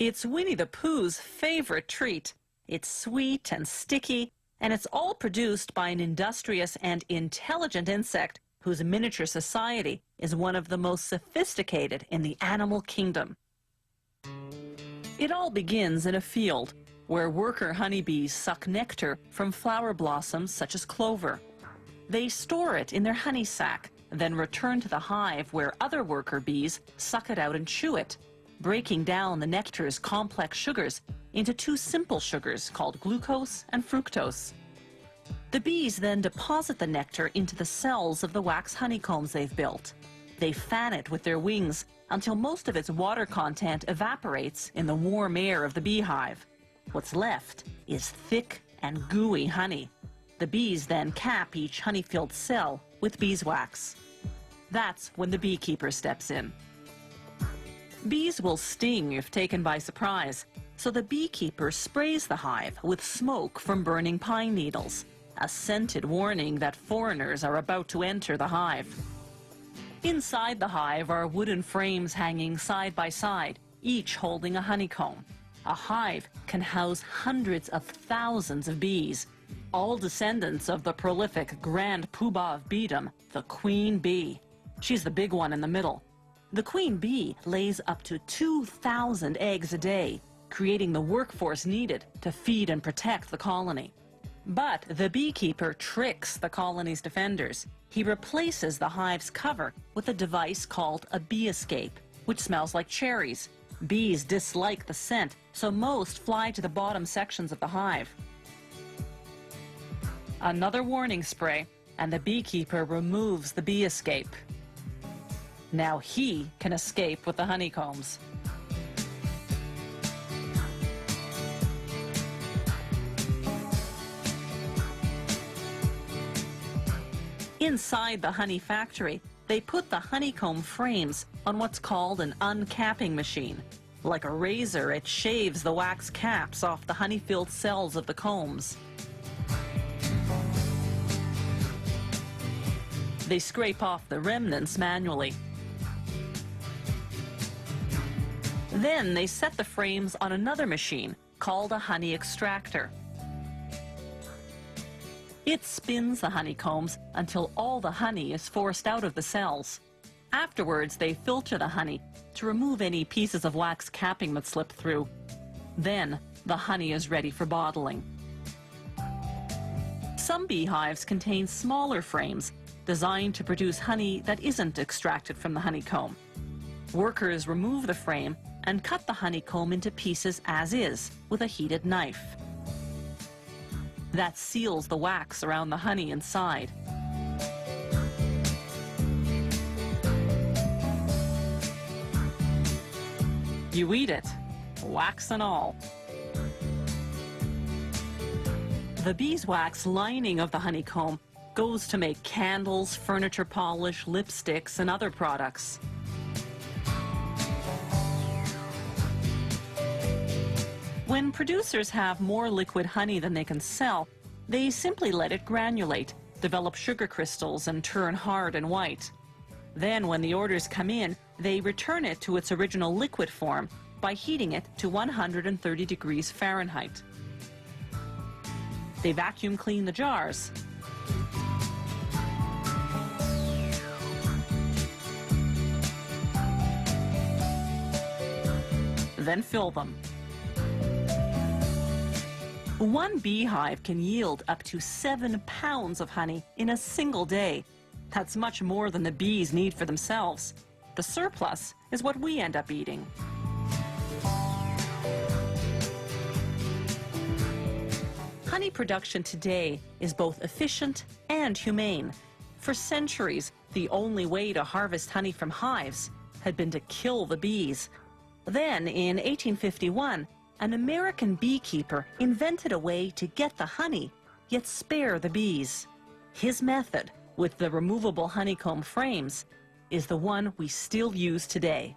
It's Winnie the Pooh's favorite treat. It's sweet and sticky, and it's all produced by an industrious and intelligent insect whose miniature society is one of the most sophisticated in the animal kingdom. It all begins in a field where worker honeybees suck nectar from flower blossoms such as clover. They store it in their honey sac, then return to the hive where other worker bees suck it out and chew it, breaking down the nectar's complex sugars into two simple sugars called glucose and fructose. The bees then deposit the nectar into the cells of the wax honeycombs they've built. They fan it with their wings until most of its water content evaporates in the warm air of the beehive. What's left is thick and gooey honey. The bees then cap each honey-filled cell with beeswax. That's when the beekeeper steps in. Bees will sting if taken by surprise, so the beekeeper sprays the hive with smoke from burning pine needles, a scented warning that foreigners are about to enter the hive. Inside the hive are wooden frames hanging side by side, each holding a honeycomb. A hive can house hundreds of thousands of bees, all descendants of the prolific grand poobah of beedom, the queen bee. She's the big one in the middle. The queen bee lays up to 2,000 eggs a day, creating the workforce needed to feed and protect the colony. But the beekeeper tricks the colony's defenders. He replaces the hive's cover with a device called a bee escape, which smells like cherries. Bees dislike the scent, so most fly to the bottom sections of the hive. Another warning spray, and the beekeeper removes the bee escape. Now he can escape with the honeycombs. Inside the honey factory, they put the honeycomb frames on what's called an uncapping machine. Like a razor, it shaves the wax caps off the honey-filled cells of the combs. They scrape off the remnants manually. Then they set the frames on another machine called a honey extractor. It spins the honeycombs until all the honey is forced out of the cells. Afterwards, they filter the honey to remove any pieces of wax capping that slip through. Then, the honey is ready for bottling. Some beehives contain smaller frames designed to produce honey that isn't extracted from the honeycomb. Workers remove the frame and cut the honeycomb into pieces as is with a heated knife. That seals the wax around the honey inside. You eat it, wax and all. The beeswax lining of the honeycomb goes to make candles, furniture polish, lipsticks, and other products. When producers have more liquid honey than they can sell, they simply let it granulate, develop sugar crystals, and turn hard and white. Then, when the orders come in, they return it to its original liquid form by heating it to 130 degrees Fahrenheit. They vacuum clean the jars. Then fill them. One beehive can yield up to 7 pounds of honey in a single day. That's much more than the bees need for themselves. The surplus is what we end up eating. Honey production today is both efficient and humane. For centuries, the only way to harvest honey from hives had been to kill the bees. Then, in 1851, an American beekeeper invented a way to get the honey, yet spare the bees. His method, with the removable honeycomb frames, is the one we still use today.